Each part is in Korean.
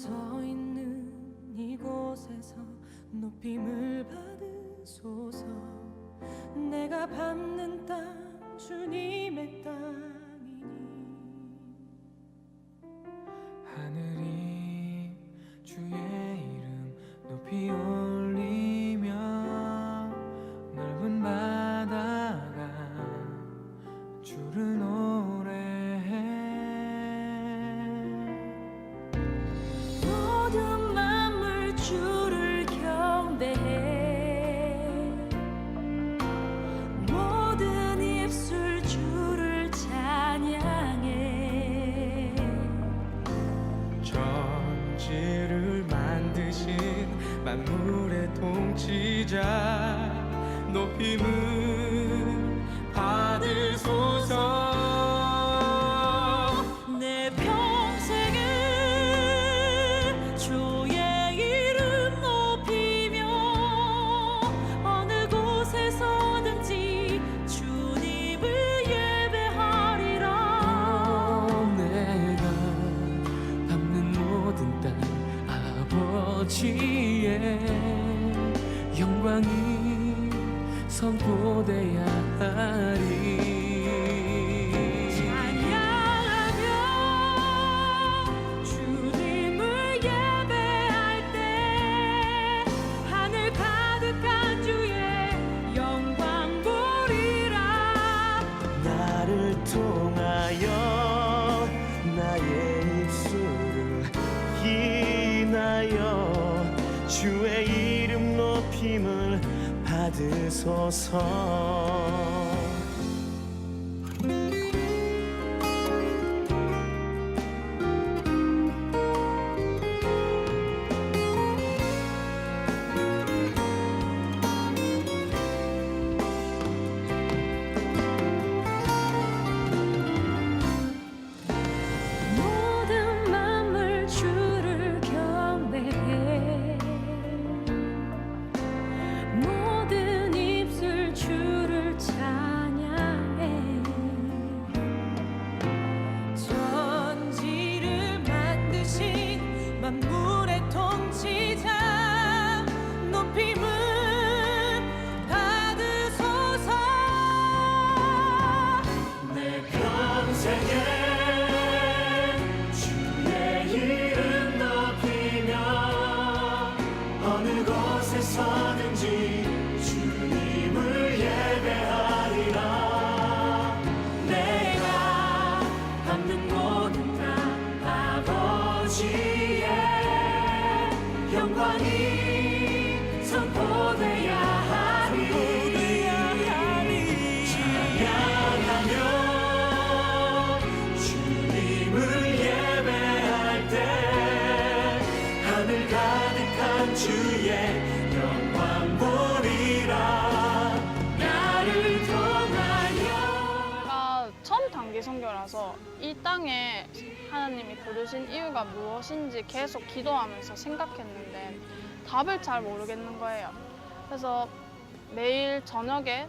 서 있는 이곳에서 높임을 받으소서. 내가 밟는 땅 주님의 땅이니 하늘이 주의 이름 높이 올리며 넓은 바다가 주를 노래해. 모든 만물 주를 경배해. 모든 입술 주를 찬양해. 천지를 만드신 만물의 통치자 높임을 받으소서. 내 평생을 주의 이름 높이며 어느 곳에서든지 주님을 예배하리라. 내가 밟는 모든 땅 아버지의 영광이 선포돼야 하리. 찬양하며 주님을 예배할 때 하늘 가득한 주의 영광 보리라. 나를 통하여 나의 입술을 인하여 주의 이름 높임을 받으소서. 모든 만물 주를 경배해. 모든 입술 주를 찬양해. 천지를 만드신 만물의 통치자 높임을 받으소서. 내 평생에 주의 이름 높이며 어느 곳에서든지 주님을 예배하리라. 내가 밟는 모든 땅 아버지의 영광이 선포돼야 하리. 찬양하며 주님을 예배할 때 하늘 가득한 주의 영광 보리라. 나를 통하여. 제가 처음 단기 선교라서 이 땅에 하나님이 부르신 이유가 무엇인지 계속 기도하면서 생각했는데 답을 잘 모르겠는 거예요. 그래서 매일 저녁에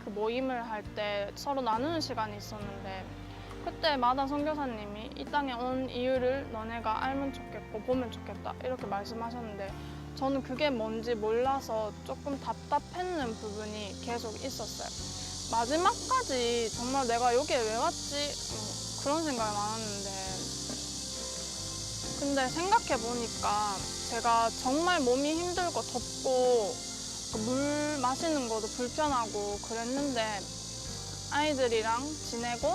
그 모임을 할 때 서로 나누는 시간이 있었는데 그때마다 선교사님이 이 땅에 온 이유를 너네가 알면 좋겠고 보면 좋겠다 이렇게 말씀하셨는데 저는 그게 뭔지 몰라서 조금 답답했는 부분이 계속 있었어요. 마지막까지 정말 내가 여기에 왜 왔지? 그런 생각이 많았는데 근데 생각해 보니까 제가 정말 몸이 힘들고 덥고 물 마시는 것도 불편하고 그랬는데 아이들이랑 지내고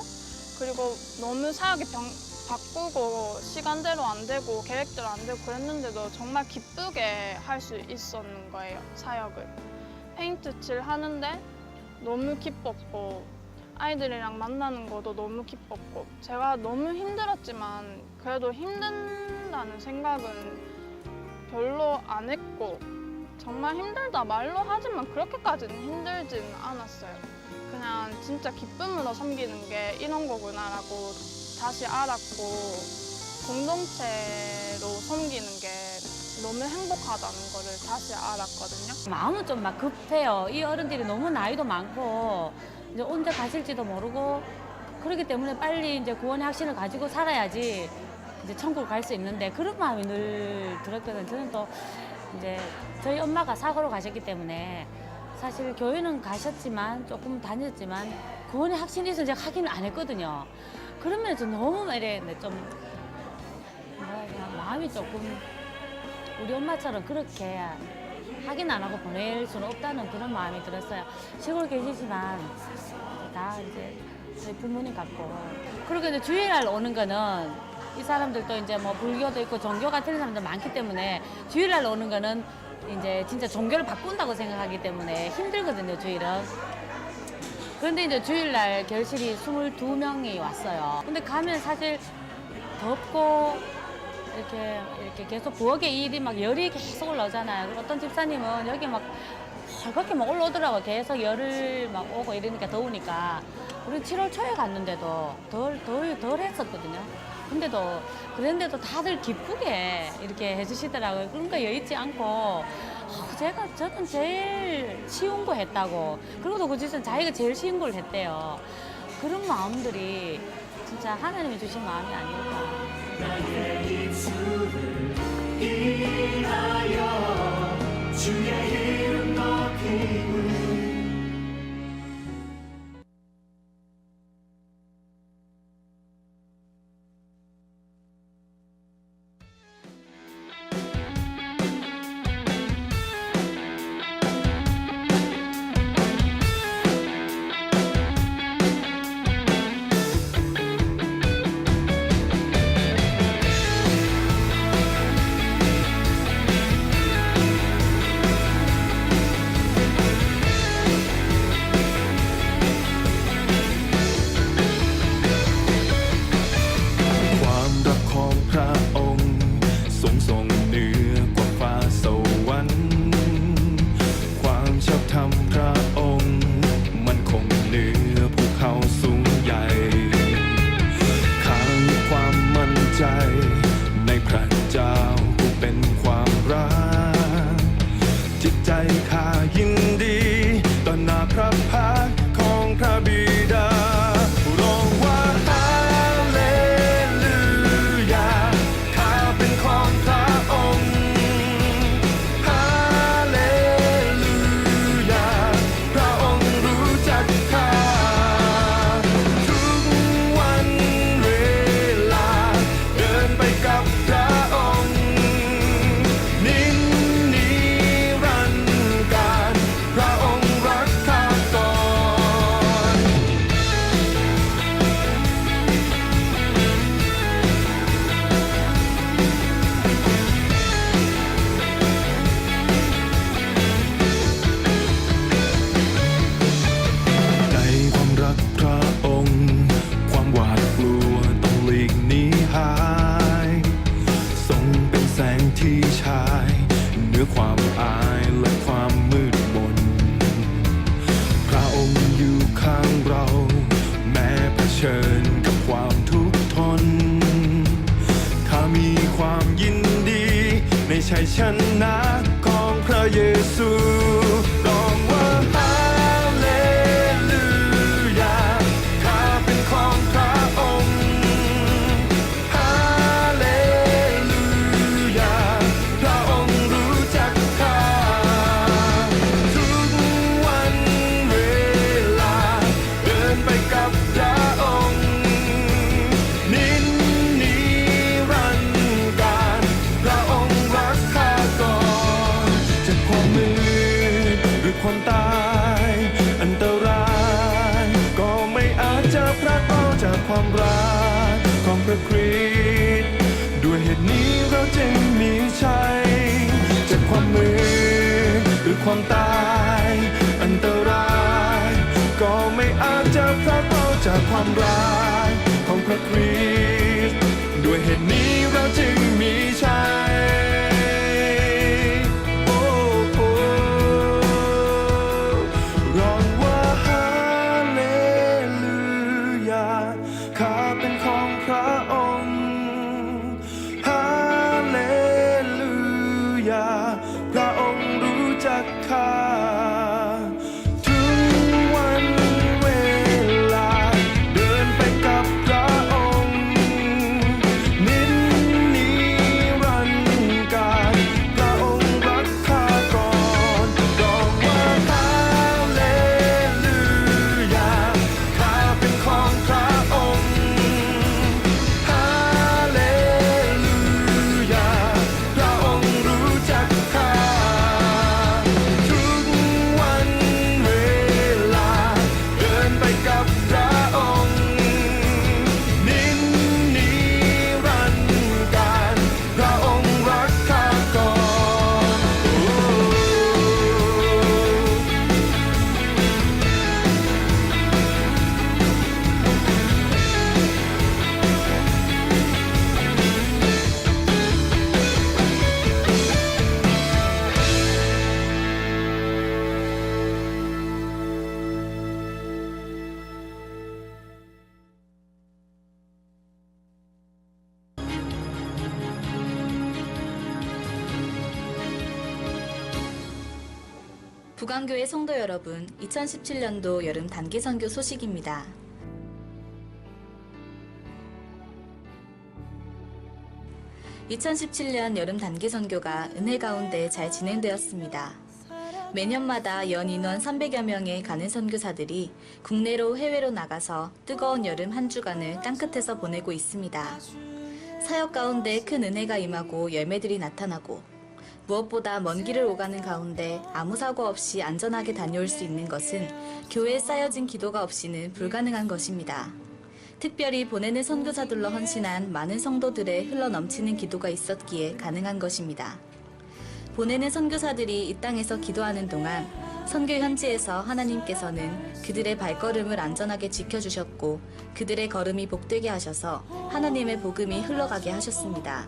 그리고 너무 사역이 바꾸고 시간대로 안 되고 계획대로 안 되고 그랬는데도 정말 기쁘게 할 수 있었는 거예요, 사역을. 페인트 칠 하는데 너무 기뻤고 아이들이랑 만나는 것도 너무 기뻤고 제가 너무 힘들었지만 그래도 힘든다는 생각은 별로 안 했고 정말 힘들다 말로 하지만 그렇게까지는 힘들지는 않았어요. 그냥 진짜 기쁨으로 섬기는 게 이런 거구나라고 다시 알았고 공동체로 섬기는 게 너무 행복하다는 거를 다시 알았거든요. 마음은 좀 막 급해요. 이 어른들이 너무 나이도 많고 이제 언제 가실지도 모르고 그렇기 때문에 빨리 이제 구원의 확신을 가지고 살아야지 이제 천국 갈 수 있는데 그런 마음이 늘 들었거든요. 저는 또 이제 저희 엄마가 사고로 가셨기 때문에 사실 교회는 가셨지만 조금 다녔지만 구원의 확신이 있어서 제가 확인을 안 했거든요. 그러면 저 너무 이래 좀 뭐라 그냥 마음이 조금 우리 엄마처럼 그렇게 확인 안 하고 보낼 수는 없다는 그런 마음이 들었어요. 시골 계시지만 다 이제 저희 부모님 같고 그리고 이제 주일날 오는 거는 이 사람들도 이제 뭐 불교도 있고 종교가 틀린 사람들 많기 때문에 주일날 오는 거는 이제 진짜 종교를 바꾼다고 생각하기 때문에 힘들거든요, 주일은. 그런데 이제 주일날 결실이 22명이 왔어요. 근데 가면 사실 덥고 이렇게 계속 부엌에 일이 막 열이 계속 올라오잖아요. 그리고 어떤 집사님은 여기 막 헐겁게 막 올라오더라고요. 계속 열을 막 오고 이러니까 더우니까. 우리 7월 초에 갔는데도 덜 했었거든요. 그런데도 다들 기쁘게 이렇게 해주시더라고요. 그런 거 여의치 않고, 저는 제일 쉬운 거 했다고. 그리고도 그 집사는 자기가 제일 쉬운 걸 했대요. 그런 마음들이 진짜 하나님이 주신 마음이 아닐까. 나의 입술을 인하여 주의 이름 높이고ชัยชนะของพระเยซูร้องว่าฮาเลลูยาข้าเป็นของพระองค์ฮาเลลูยาพระองค์รู้จักข้าทุกวันเวลาเดินไปกับพระองค์นิรันดร์การพระองค์รักข้าก่อนจากความมืดหรือความตายอันตรายก็ไม่อาจจะพรากเอาจากความรักของพระคริสต์ด้วยเหตุนี้เราจึงมีชัยจากความมืดหรือความตายอันตรายก็ไม่อาจจะพรากเอาจากความรักของพระคริสต์ด้วยเหตุนี้เราจึงมีชัยร้องว่าฮาเลลูยาข้าเป็นของพระองค์ฮาเลลูยาพระองค์รู้จักข้าทุกวันเวลาเดินไปกับพระองค์นิ 구강교회 성도 여러분, 2017년도 여름 단기 선교 소식입니다. 2017년 여름 단기 선교가 은혜 가운데 잘 진행되었습니다. 매년마다 연 인원 300여 명의 가는 선교사들이 국내로 해외로 나가서 뜨거운 여름 한 주간을 땅끝에서 보내고 있습니다. 사역 가운데 큰 은혜가 임하고 열매들이 나타나고 무엇보다 먼 길을 오가는 가운데 아무 사고 없이 안전하게 다녀올 수 있는 것은 교회에 쌓여진 기도가 없이는 불가능한 것입니다. 특별히 보내는 선교사들로 헌신한 많은 성도들의 흘러넘치는 기도가 있었기에 가능한 것입니다. 보내는 선교사들이 이 땅에서 기도하는 동안 선교 현지에서 하나님께서는 그들의 발걸음을 안전하게 지켜주셨고 그들의 걸음이 복되게 하셔서 하나님의 복음이 흘러가게 하셨습니다.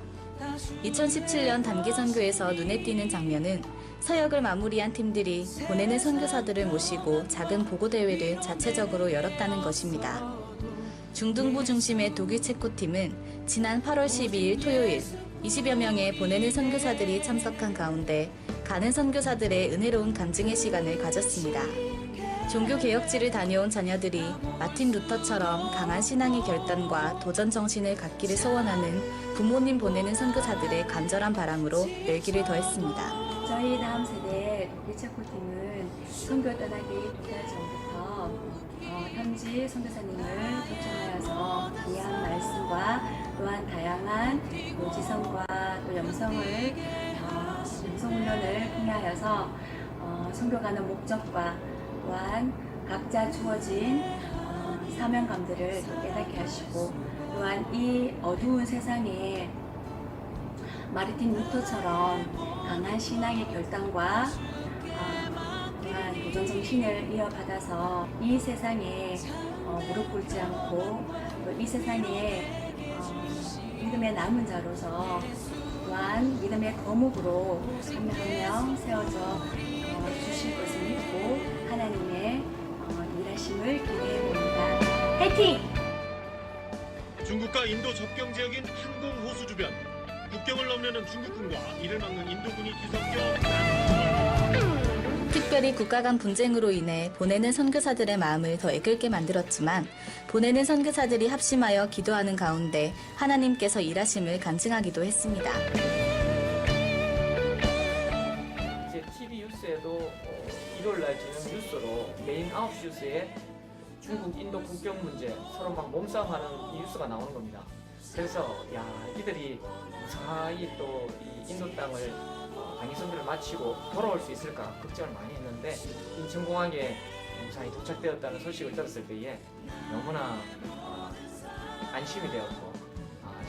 2017년 단기 선교에서 눈에 띄는 장면은 사역을 마무리한 팀들이 보내는 선교사들을 모시고 작은 보고대회를 자체적으로 열었다는 것입니다. 중등부 중심의 독일 체코팀은 지난 8월 12일 토요일 20여 명의 보내는 선교사들이 참석한 가운데 가는 선교사들의 은혜로운 간증의 시간을 가졌습니다. 종교개혁지를 다녀온 자녀들이 마틴 루터처럼 강한 신앙의 결단과 도전 정신을 갖기를 소원하는 부모님 보내는 선교사들의 간절한 바람으로 열기를 더했습니다. 저희 다음 세대 독일 체코팀은 선교 떠나기 2달 전부터 현지 선교사님을 초청하여서 귀한 말씀과 또한 다양한 지성과 또 영성훈련을 통하여서 선교가는 목적과 또한 각자 주어진 사명감들을 깨닫게 하시고 또한 이 어두운 세상에 마르틴 루터처럼 강한 신앙의 결단과 또한 도전 정신을 이어받아서 이 세상에 무릎 꿇지 않고 또 이 세상에 믿음의 남은 자로서 또한 믿음의 거목으로 한 명 한 명 세워져 주실 것을 믿고 하나님의 일하심을 기대해 봅니다. 화이팅! 중국과 인도 접경 지역인 항공 호수 주변 국경을 넘는 중국군과 이를 막는 인도군이 뒤섞여 특별히 국가 간 분쟁으로 인해 보내는 선교사들의 마음을 더 애끓게 만들었지만 보내는 선교사들이 합심하여 기도하는 가운데 하나님께서 일하심을 간증하기도 했습니다. 이제 TV 뉴스에도 1월날 지는 뉴스로 메인 9시 뉴스에 중국 인도 국경 문제 서로 막 몸싸움하는 이 뉴스가 나오는 겁니다. 그래서 야 이들이 무사히 또 이 인도 땅을 단기 선교를 마치고 돌아올 수 있을까 걱정을 많이 했는데 인천공항에 무사히 도착되었다는 소식을 들었을 때에 너무나 안심이 되었고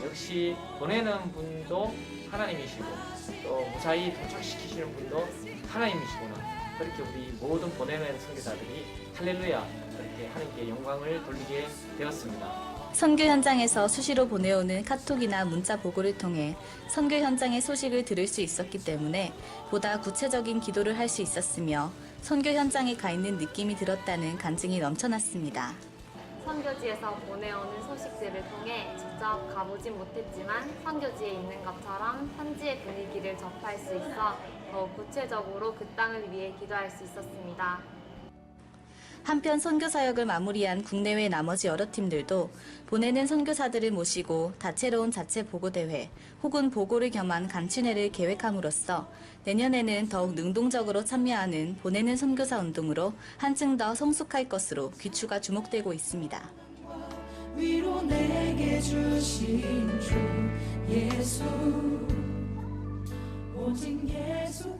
역시 보내는 분도 하나님이시고 또 무사히 도착시키시는 분도 하나님이시구나. 그렇게 우리 모든 보내는 선교사들이 할렐루야 그렇게 하나님께 영광을 돌리게 되었습니다. 선교 현장에서 수시로 보내오는 카톡이나 문자 보고를 통해 선교 현장의 소식을 들을 수 있었기 때문에 보다 구체적인 기도를 할 수 있었으며 선교 현장에 가 있는 느낌이 들었다는 간증이 넘쳐났습니다. 선교지에서 보내오는 소식들을 통해 직접 가보진 못했지만 선교지에 있는 것처럼 현지의 분위기를 접할 수 있어 더욱 구체적으로 그 땅을 위해 기도할 수 있었습니다. 한편 선교 사역을 마무리한 국내외 나머지 여러 팀들도 보내는 선교사들을 모시고 다채로운 자체 보고대회 혹은 보고를 겸한 간추회를 계획함으로써 내년에는 더욱 능동적으로 참여하는 보내는 선교사 운동으로 한층 더 성숙할 것으로 귀추가 주목되고 있습니다. 위로 내게 주신 주 예수 오직 예수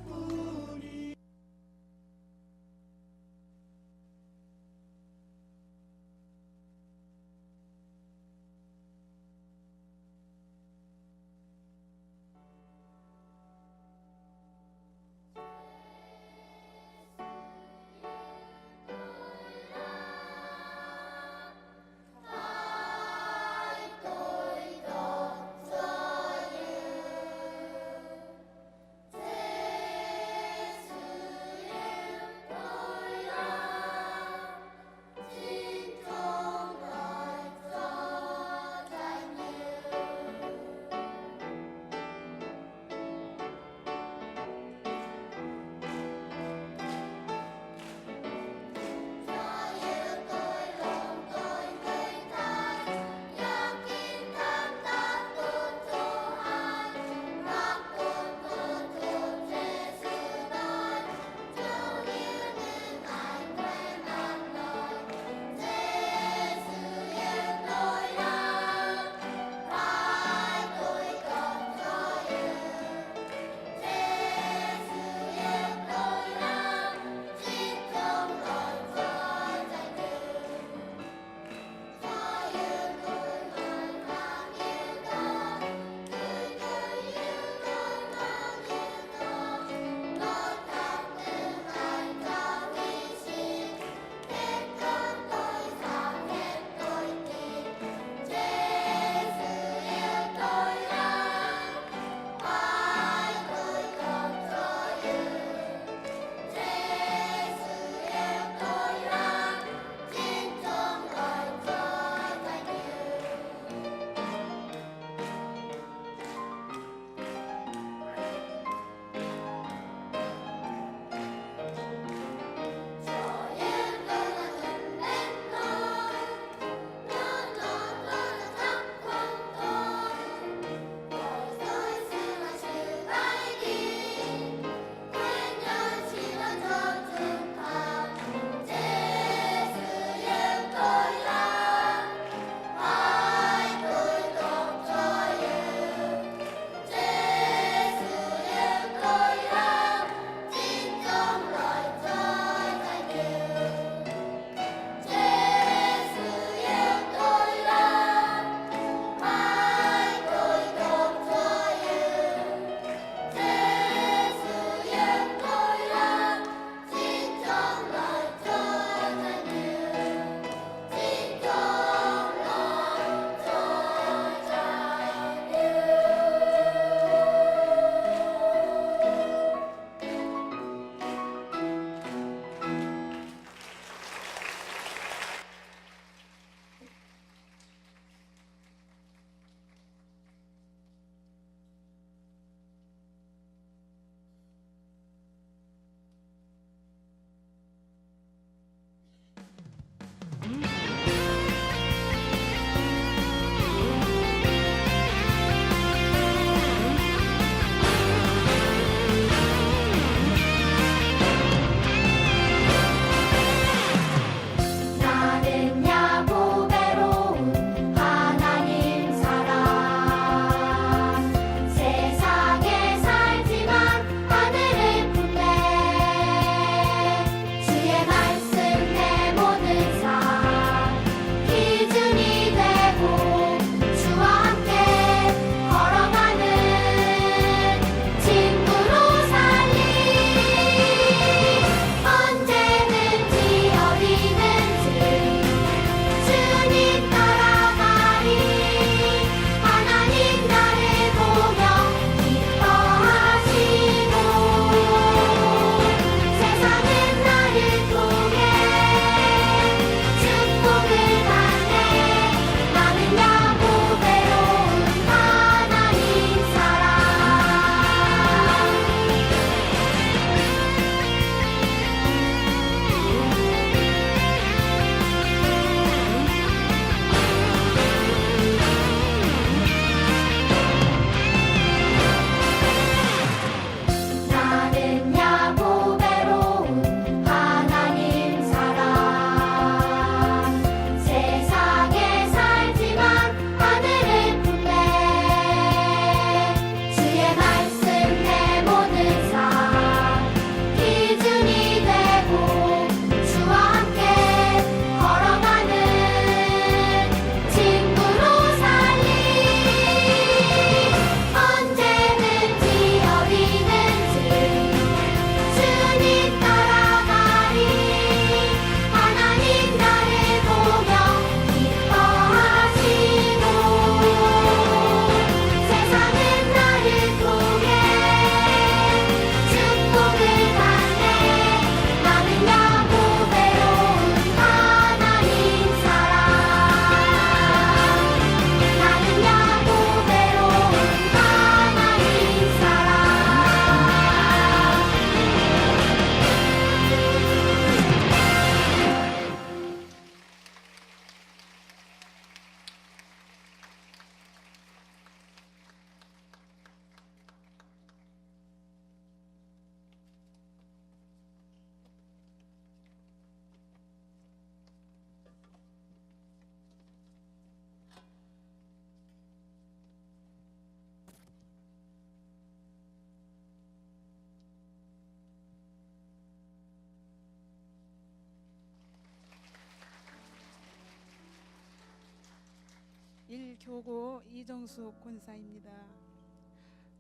교구 이정숙 권사입니다.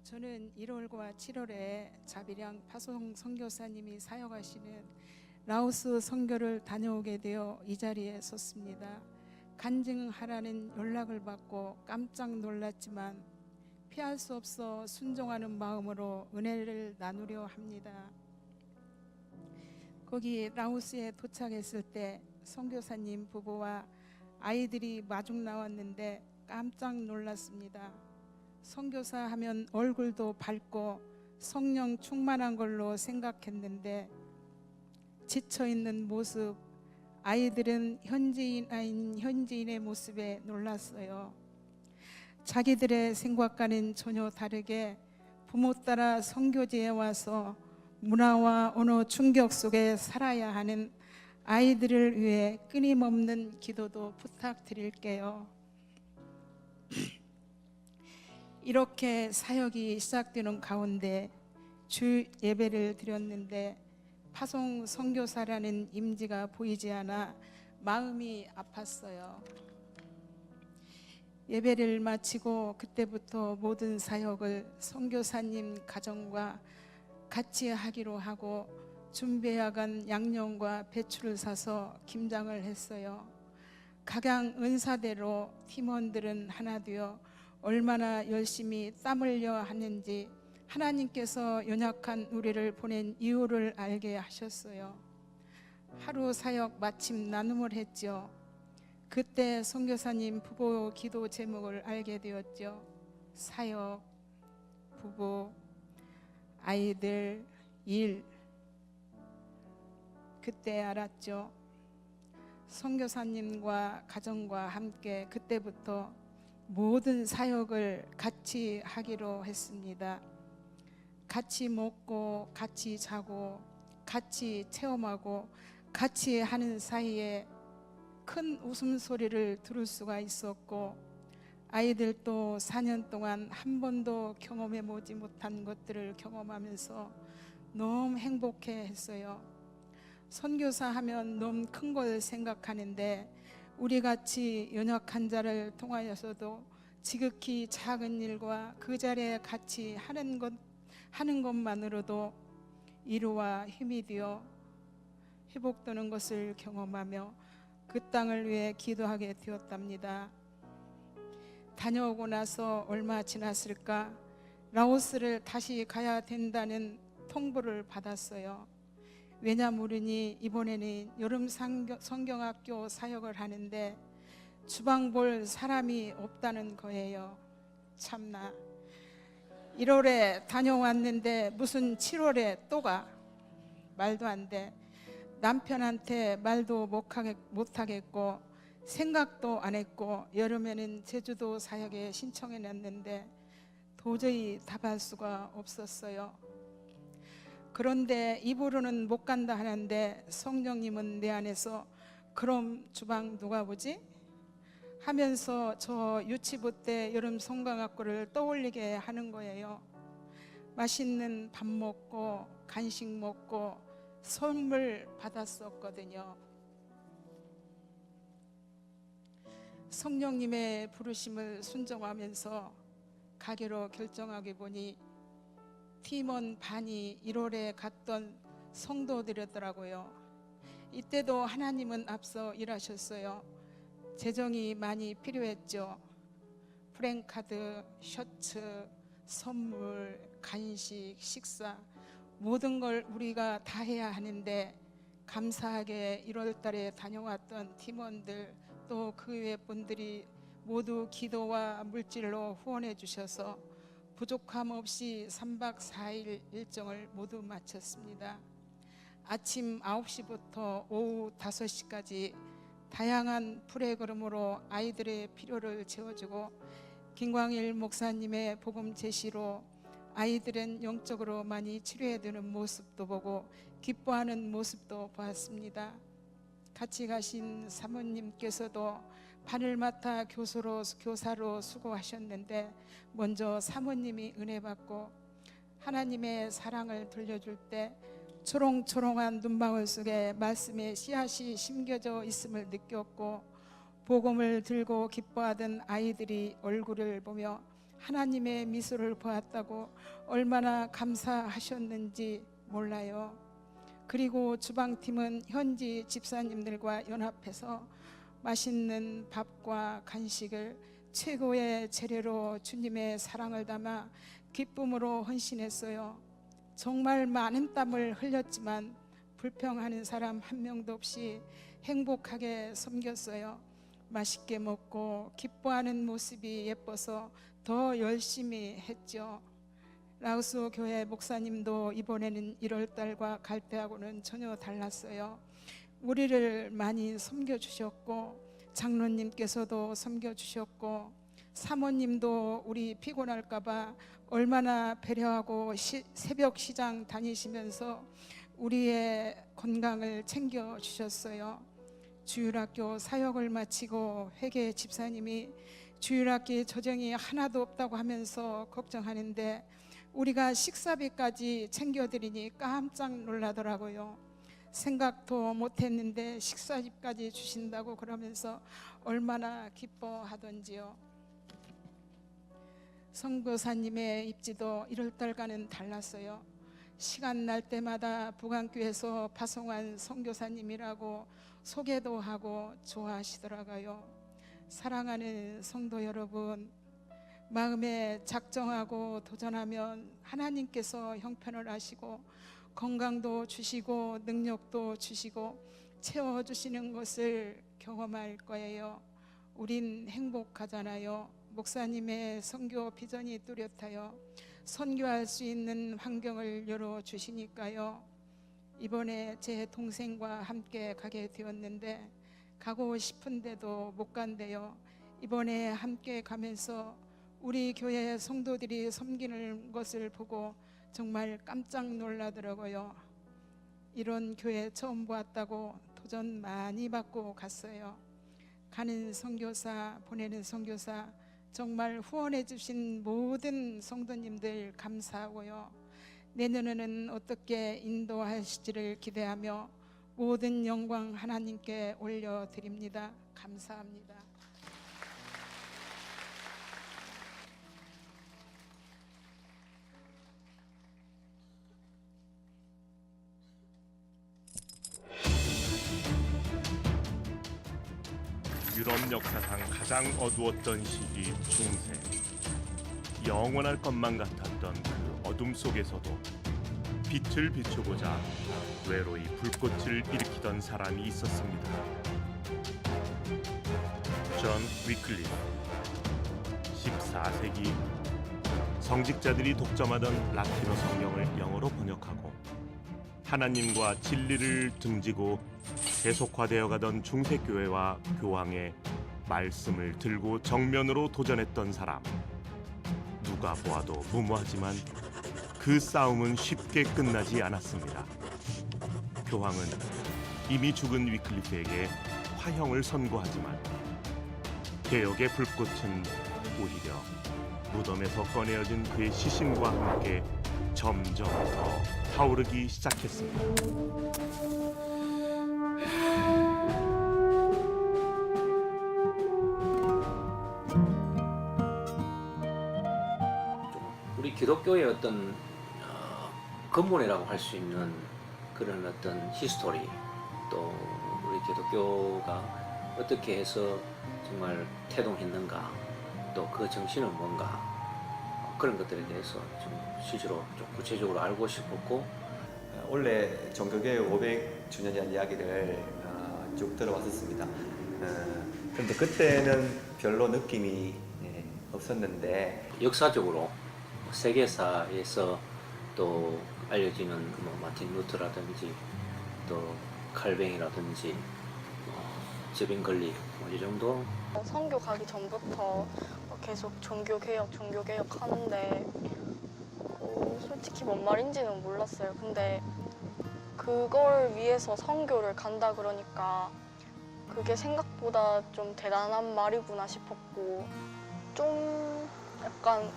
저는 1월과 7월에 자비량 파송 선교사님이 사역하시는 라오스 선교를 다녀오게 되어 이 자리에 섰습니다. 간증하라는 연락을 받고 깜짝 놀랐지만 피할 수 없어 순종하는 마음으로 은혜를 나누려 합니다. 거기 라오스에 도착했을 때 선교사님 부부와 아이들이 마중 나왔는데 깜짝 놀랐습니다. 선교사 하면 얼굴도 밝고 성령 충만한 걸로 생각했는데 지쳐있는 모습, 아이들은 현지인 아닌 현지인의 모습에 놀랐어요. 자기들의 생각과는 전혀 다르게 부모 따라 선교지에 와서 문화와 언어 충격 속에 살아야 하는 아이들을 위해 끊임없는 기도도 부탁드릴게요. 이렇게 사역이 시작되는 가운데 주 예배를 드렸는데 파송 선교사라는 임지가 보이지 않아 마음이 아팠어요. 예배를 마치고 그때부터 모든 사역을 선교사님 가정과 같이 하기로 하고 준비해간 양념과 배추를 사서 김장을 했어요. 각양 은사대로 팀원들은 하나 되어 얼마나 열심히 땀 흘려 하는지 하나님께서 연약한 우리를 보낸 이유를 알게 하셨어요. 하루 사역 마침 나눔을 했죠. 그때 선교사님 부부 기도 제목을 알게 되었죠. 사역, 부부, 아이들, 일. 그때 알았죠. 선교사님과 가정과 함께 그때부터 모든 사역을 같이 하기로 했습니다. 같이 먹고 같이 자고 같이 체험하고 같이 하는 사이에 큰 웃음소리를 들을 수가 있었고 아이들도 4년 동안 한 번도 경험해 보지 못한 것들을 경험하면서 너무 행복해 했어요. 선교사 하면 너무 큰 걸 생각하는데 우리같이 연약한 자를 통하여서도 지극히 작은 일과 그 자리에 같이 하는 것만으로도 위로와 힘이 되어 회복되는 것을 경험하며 그 땅을 위해 기도하게 되었답니다. 다녀오고 나서 얼마 지났을까 라오스를 다시 가야 된다는 통보를 받았어요. 왜냐 모르니 이번에는 여름 성경학교 사역을 하는데 주방 볼 사람이 없다는 거예요. 참나 1월에 다녀왔는데 무슨 7월에 또 가. 말도 안 돼. 남편한테 말도 못하겠고 생각도 안 했고 여름에는 제주도 사역에 신청해놨는데 도저히 답할 수가 없었어요. 그런데 입으로는 못 간다 하는데 성령님은 내 안에서 그럼 주방 누가 보지? 하면서 저 유치부 때 여름 성강학교를 떠올리게 하는 거예요. 맛있는 밥 먹고 간식 먹고 선물 받았었거든요. 성령님의 부르심을 순종하면서 가기로 결정하게 보니 팀원 반이 1월에 갔던 성도들이더라고요. 이때도 하나님은 앞서 일하셨어요. 재정이 많이 필요했죠. 프랭카드, 셔츠, 선물, 간식, 식사 모든 걸 우리가 다 해야 하는데 감사하게 1월 달에 다녀왔던 팀원들 또 그 외 분들이 모두 기도와 물질로 후원해 주셔서 부족함 없이 3박 4일 일정을 모두 마쳤습니다. 아침 9시부터 오후 5시까지 다양한 프로그램으로 아이들의 필요를 채워주고 김광일 목사님의 복음 제시로 아이들은 영적으로 많이 치료해드는 모습도 보고 기뻐하는 모습도 보았습니다. 같이 가신 사모님께서도 반을 맡아 교사로 수고하셨는데 먼저 사모님이 은혜 받고 하나님의 사랑을 들려줄 때 초롱초롱한 눈망울 속에 말씀의 씨앗이 심겨져 있음을 느꼈고 복음을 들고 기뻐하던 아이들이 얼굴을 보며 하나님의 미소를 보았다고 얼마나 감사하셨는지 몰라요. 그리고 주방팀은 현지 집사님들과 연합해서 맛있는 밥과 간식을 최고의 재료로 주님의 사랑을 담아 기쁨으로 헌신했어요. 정말 많은 땀을 흘렸지만 불평하는 사람 한 명도 없이 행복하게 섬겼어요. 맛있게 먹고 기뻐하는 모습이 예뻐서 더 열심히 했죠. 라오스 교회 목사님도 이번에는 1월달과 갈 때하고는 전혀 달랐어요. 우리를 많이 섬겨주셨고 장로님께서도 섬겨주셨고 사모님도 우리 피곤할까봐 얼마나 배려하고 새벽 시장 다니시면서 우리의 건강을 챙겨주셨어요. 주일학교 사역을 마치고 회계 집사님이 주일학기 조정이 하나도 없다고 하면서 걱정하는데 우리가 식사비까지 챙겨드리니 깜짝 놀라더라고요. 생각도 못했는데 식사비까지 주신다고 그러면서 얼마나 기뻐하던지요. 선교사님의 입지도 1월달과는 달랐어요. 시간 날 때마다 북안교에서 파송한 선교사님이라고 소개도 하고 좋아하시더라고요. 사랑하는 성도 여러분, 마음에 작정하고 도전하면 하나님께서 형편을 하시고 건강도 주시고 능력도 주시고 채워주시는 것을 경험할 거예요. 우린 행복하잖아요. 목사님의 선교 비전이 뚜렷하여 선교할 수 있는 환경을 열어주시니까요. 이번에 제 동생과 함께 가게 되었는데 가고 싶은데도 못 간대요. 이번에 함께 가면서 우리 교회 성도들이 섬기는 것을 보고 정말 깜짝 놀라더라고요. 이런 교회 처음 보았다고 도전 많이 받고 갔어요. 가는 선교사, 보내는 선교사, 정말 후원해 주신 모든 성도님들 감사하고요. 내년에는 어떻게 인도하실지를 기대하며 모든 영광 하나님께 올려드립니다. 감사합니다. 유럽 역사상 가장 어두웠던 시기 중세. 영원할 것만 같았던 그 어둠 속에서도 빛을 비추고자 외로이 불꽃을 일으키던 사람이 있었습니다. 존 위클리프. 14세기 성직자들이 독점하던 라틴어 성경을 영어로 번역하고 하나님과 진리를 등지고 계속화되어 가던 중세교회와 교황의 말씀을 들고 정면으로 도전했던 사람. 누가 보아도 무모하지만 그 싸움은 쉽게 끝나지 않았습니다. 교황은 이미 죽은 위클리프에게 화형을 선고하지만 개혁의 불꽃은 오히려 무덤에서 꺼내어진 그의 시신과 함께 점점 더 타오르기 시작했습니다. 우리 기독교의 어떤 근본이라고 할 수 있는 그런 어떤 히스토리, 또 우리 기독교가 어떻게 해서 정말 태동했는가, 또 그 정신은 뭔가, 그런 것들에 대해서 좀 실제로 좀 구체적으로 알고 싶었고, 원래 종교개혁 500주년이라는 이야기를 쭉 들어왔었습니다. 그런데 그때는 별로 느낌이 없었는데, 역사적으로 세계사에서 또 알려지는 뭐 마틴 루터라든지 또 칼뱅이라든지 제빈 걸리 이 정도. 선교 가기 전부터 계속 종교개혁 하는데 솔직히 뭔 말인지는 몰랐어요. 근데 그걸 위해서 선교를 간다 그러니까 그게 생각보다 좀 대단한 말이구나 싶었고, 좀 약간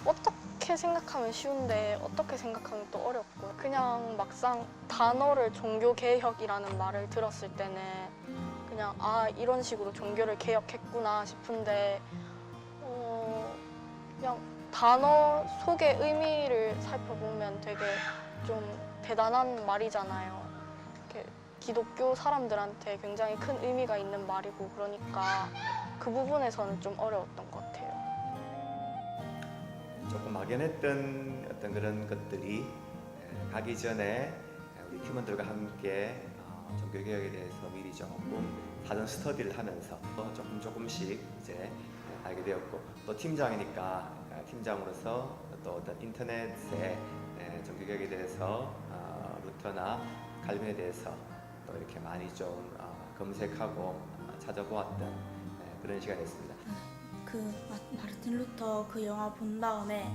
어떻게 생각하면 쉬운데 어떻게 생각하면 또 어렵고, 그냥 막상 단어를 종교개혁이라는 말을 들었을 때는 그냥 이런 식으로 종교를 개혁했구나 싶은데 그냥 단어 속의 의미를 살펴보면 되게 좀 대단한 말이잖아요. 이렇게 기독교 사람들한테 굉장히 큰 의미가 있는 말이고 그러니까 그 부분에서는 좀 어려웠던 것 같아요. 조금 막연했던 어떤 그런 것들이 가기 전에 우리 팀원들과 함께 종교개혁에 대해서 미리 조금 사전 스터디를 하면서 조금씩 이제 알게 되었고, 또 팀장이니까 팀장으로서 또 어떤 인터넷에 종교개혁에 대해서 루터나 칼빈에 대해서 또 이렇게 많이 좀 검색하고 찾아보았던 그런 시간이었습니다. 그 마르틴 루터 그 영화 본 다음에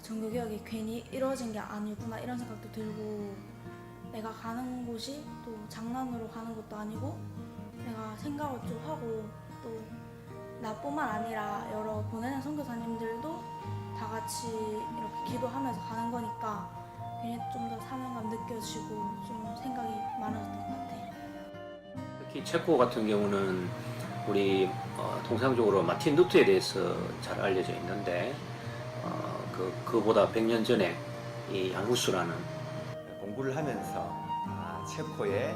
종교개혁이 괜히 이루어진 게 아니구나 이런 생각도 들고, 내가 가는 곳이 또 장난으로 가는 것도 아니고 내가 생각을 좀 하고, 또 나뿐만 아니라 여러 보내는 선교사님들도 다 같이 이렇게 기도하면서 가는 거니까 괜히 좀 더 사명감 느껴지고 좀 생각이 많아졌던 것 같아요. 특히 체코 같은 경우는 우리 통상적으로 마틴 루터에 대해서 잘 알려져 있는데 그보다 100년 전에 이 야누스라는 공부를 하면서 체코에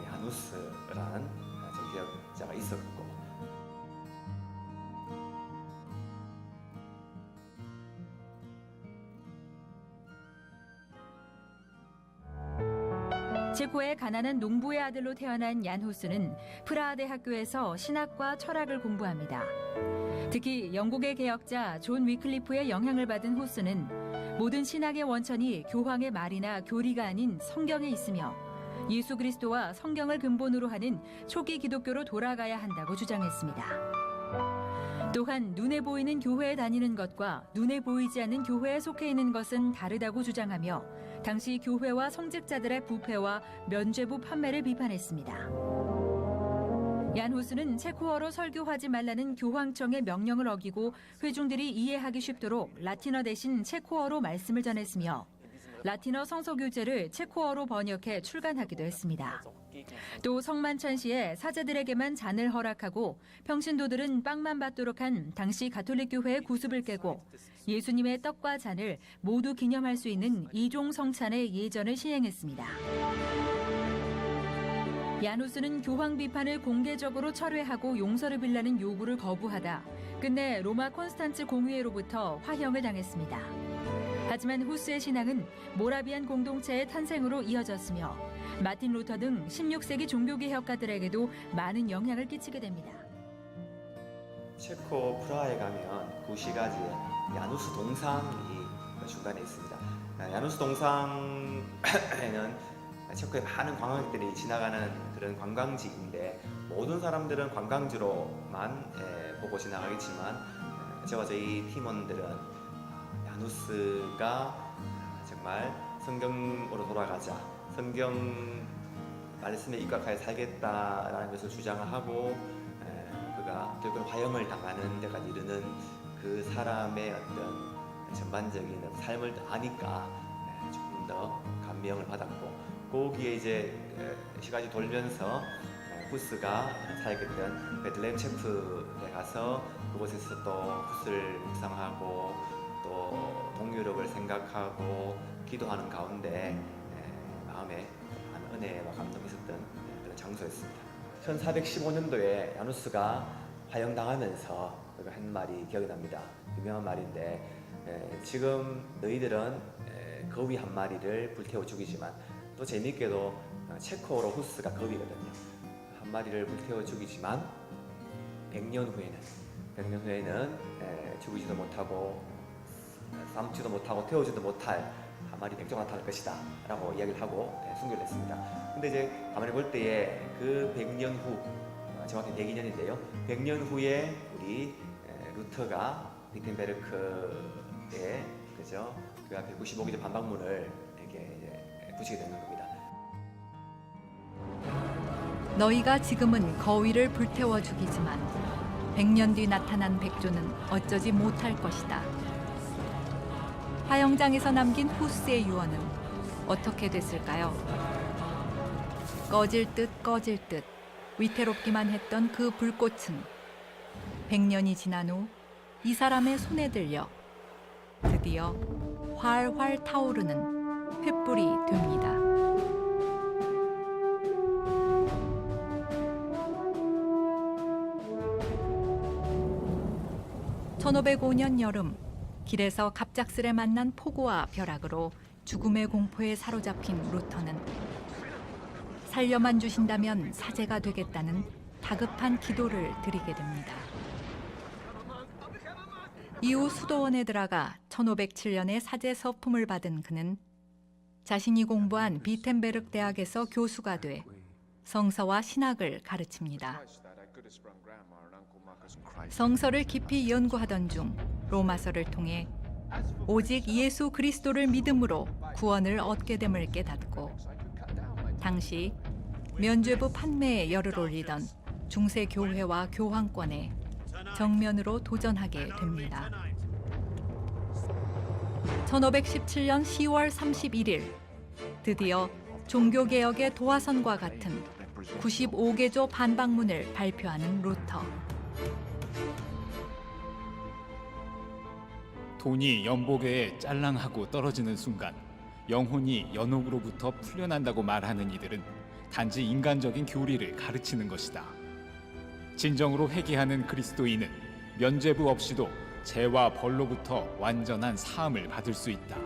야누스라는 종교개혁자가 있었고, 체코의 가난한 농부의 아들로 태어난 얀 후스는 프라하 대학교에서 신학과 철학을 공부합니다. 특히 영국의 개혁자 존 위클리프의 영향을 받은 후스는 모든 신학의 원천이 교황의 말이나 교리가 아닌 성경에 있으며 예수 그리스도와 성경을 근본으로 하는 초기 기독교로 돌아가야 한다고 주장했습니다. 또한 눈에 보이는 교회에 다니는 것과 눈에 보이지 않는 교회에 속해 있는 것은 다르다고 주장하며 당시 교회와 성직자들의 부패와 면죄부 판매를 비판했습니다. 얀 후스는 체코어로 설교하지 말라는 교황청의 명령을 어기고 회중들이 이해하기 쉽도록 라틴어 대신 체코어로 말씀을 전했으며 라틴어 성서교재를 체코어로 번역해 출간하기도 했습니다. 또 성만찬시에 사제들에게만 잔을 허락하고 평신도들은 빵만 받도록 한 당시 가톨릭 교회의 구습을 깨고 예수님의 떡과 잔을 모두 기념할 수 있는 이종 성찬의 예전을 시행했습니다. 얀 후스는 교황 비판을 공개적으로 철회하고 용서를 빌라는 요구를 거부하다 끝내 로마 콘스탄츠 공의회로부터 화형을 당했습니다. 하지만 후스의 신앙은 모라비안 공동체의 탄생으로 이어졌으며 마틴 루터 등 16세기 종교개혁가들에게도 많은 영향을 끼치게 됩니다. 체코 프라하에 가면 구시가지에 야누스 동상이 중간에 있습니다. 야누스 동상에는 체코의 많은 관광객들이 지나가는 그런 관광지인데, 모든 사람들은 관광지로만 보고 지나가겠지만 저와 저희 팀원들은 야누스가 정말 성경으로 돌아가자, 성경 말씀에 입각하여 살겠다라는 것을 주장하고 그가 결국 화형을 당하는 데까지 이르는 그 사람의 어떤 전반적인 삶을 아니까 조금 더 감명을 받았고, 거기에 이제 시간이 돌면서 후스가 살겠던 베들레헴 체프에 가서 그곳에서 또 후스를 묵상하고 또 동유럽을 생각하고 기도하는 가운데 마음에 많은 은혜와 감동이 있었던 그런 장소였습니다. 1415년도에 야누스가 화형당하면서 그가 한 말이 기억이 납니다. 유명한 말인데 지금 너희들은 거위 한 마리를 불태워 죽이지만, 또 재미있게도 체코어로 후스가 거위거든요. 한 마리를 불태워 죽이지만 100년 후에는 죽이지도 못하고 삶지도 못하고 태우지도 못할 한 마리 백조가 나타날 것이다 라고 이야기를 하고 순교를 했습니다. 근데 이제 가만히 볼 때에 그 100년 후, 정확히 102년인데요 100년 후에 우리 루터가 비텐베르크에 그죠? 그 앞에 95기죠 반박문을 이렇게 붙이게 되는 겁니다. 너희가 지금은 거위를 불태워 죽이지만 100년 뒤 나타난 백조는 어쩌지 못할 것이다. 화형장에서 남긴 후스의 유언은 어떻게 됐을까요? 꺼질 듯 위태롭기만 했던 그 불꽃은 100년이 지난 후 이 사람의 손에 들려 드디어 활활 타오르는 횃불이 됩니다. 1505년 여름, 길에서 갑작스레 만난 폭우와 벼락으로 죽음의 공포에 사로잡힌 루터는 살려만 주신다면 사제가 되겠다는 다급한 기도를 드리게 됩니다. 이후 수도원에 들어가 1507년에 사제 서품을 받은 그는 자신이 공부한 비텐베르크 대학에서 교수가 돼 성서와 신학을 가르칩니다. 성서를 깊이 연구하던 중 로마서를 통해 오직 예수 그리스도를 믿음으로 구원을 얻게 됨을 깨닫고 당시 면죄부 판매에 열을 올리던 중세 교회와 교황권에 정면으로 도전하게 됩니다. 1517년 10월 31일 드디어 종교개혁의 도화선과 같은 95개조 반박문을 발표하는 루터. 돈이 연보계에 짤랑하고 떨어지는 순간 영혼이 연옥으로부터 풀려난다고 말하는 이들은 단지 인간적인 교리를 가르치는 것이다. 진정으로 회개하는 그리스도인은 면죄부 없이도 죄와 벌로부터 완전한 사함을 받을 수 있다.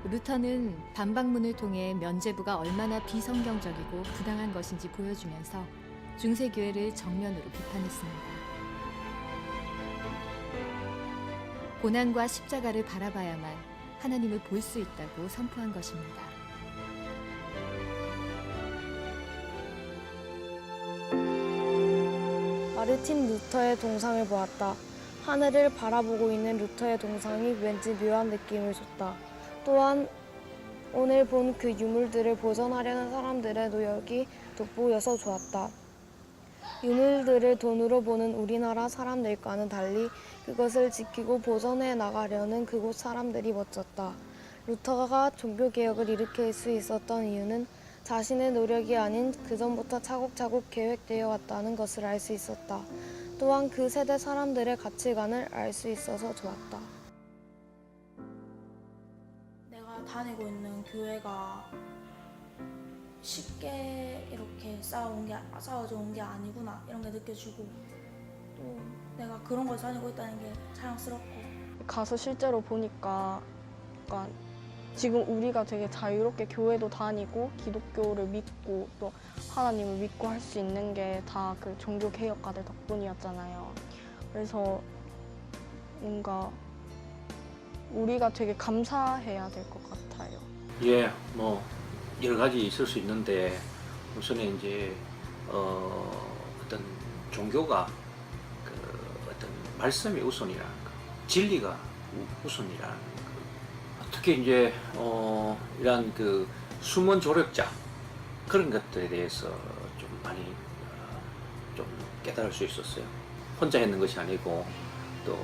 루터는 반박문을 통해 면죄부가 얼마나 비성경적이고 부당한 것인지 보여주면서 중세교회를 정면으로 비판했습니다. 고난과 십자가를 바라봐야만 하나님을 볼 수 있다고 선포한 것입니다. 마르틴 루터의 동상을 보았다. 하늘을 바라보고 있는 루터의 동상이 왠지 묘한 느낌을 줬다. 또한 오늘 본 그 유물들을 보존하려는 사람들의 노력이 돋보여서 좋았다. 유물들을 돈으로 보는 우리나라 사람들과는 달리 그것을 지키고 보존해 나가려는 그곳 사람들이 멋졌다. 루터가 종교개혁을 일으킬 수 있었던 이유는 자신의 노력이 아닌 그전부터 차곡차곡 계획되어 왔다는 것을 알 수 있었다. 또한 그 세대 사람들의 가치관을 알 수 있어서 좋았다. 내가 다니고 있는 교회가 쉽게 이렇게 쌓아져 온 게 아니구나 이런 게 느껴지고 또 내가 그런 걸 다니고 있다는 게 자랑스럽고 가서 실제로 보니까 약간 지금 우리가 되게 자유롭게 교회도 다니고 기독교를 믿고 또 하나님을 믿고 할 수 있는 게 다 그 종교 개혁가들 덕분이었잖아요. 그래서 뭔가 우리가 되게 감사해야 될 것 같아요. 예, 뭐 여러 가지 있을 수 있는데 우선은 이제 어떤 종교가 그 어떤 말씀이 우선이라는 거, 진리가 우선이라는 거. 특히 이제 이런 그 숨은 조력자 그런 것들에 대해서 좀 많이 좀 깨달을 수 있었어요. 혼자 했는 것이 아니고 또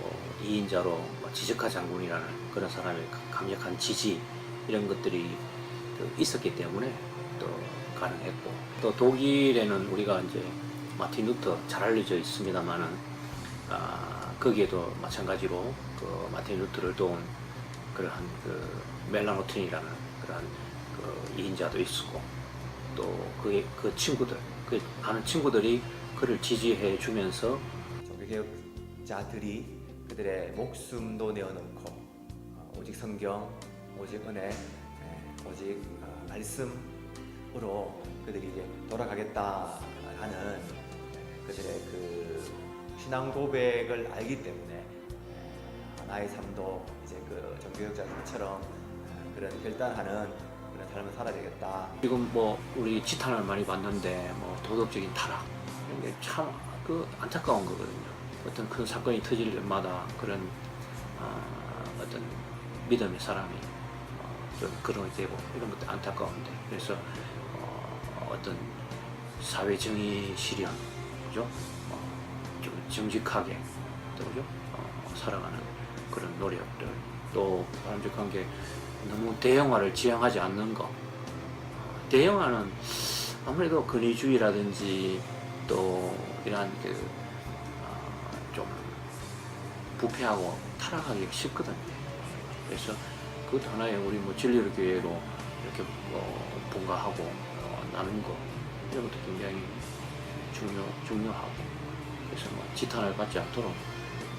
2인자로 지적하 장군이라는 그런 사람의 강력한 지지 이런 것들이 있었기 때문에 또 가능했고 또 독일에는 우리가 이제 마틴 루터 잘 알려져 있습니다만은 거기에도 마찬가지로 그 마틴 루터를 도운 그러한 그 멜라노틴이라는 그러한 그 2인자도 있었고 또 그 친구들 그 아는 친구들이 그를 지지해 주면서 종교개혁자들이 그들의 목숨도 내어놓고 오직 성경, 오직 은혜, 오직 말씀으로 그들이 이제 돌아가겠다라는 그들의 그 신앙 고백을 알기 때문에 나의 삶도 이제 그 종교개혁자들처럼 그런 결단하는 그런 삶을 살아야 되겠다. 지금 뭐 우리 지탄을 많이 받는데 뭐 도덕적인 타락 이런 게 참 그 안타까운 거거든요. 어떤 큰 사건이 터질 때마다 그런 어떤 믿음의 사람이 좀 그런 게 되고 이런 것도 안타까운데 그래서 어떤 사회 정의 실현, 그죠? 좀 정직하게 또 그죠? 살아가는 그런 노력들 또 바람직한 게 너무 대형화를 지향하지 않는 거 대영화는 아무래도 권위주의라든지 또 이러한 좀 부패하고 타락하기 쉽거든요. 그래서 그것도 하나의 우리 뭐 진리의 교회로 이렇게 분가하고 나눈 거 이런 것도 굉장히 중요하고, 그래서 뭐 지탄을 받지 않도록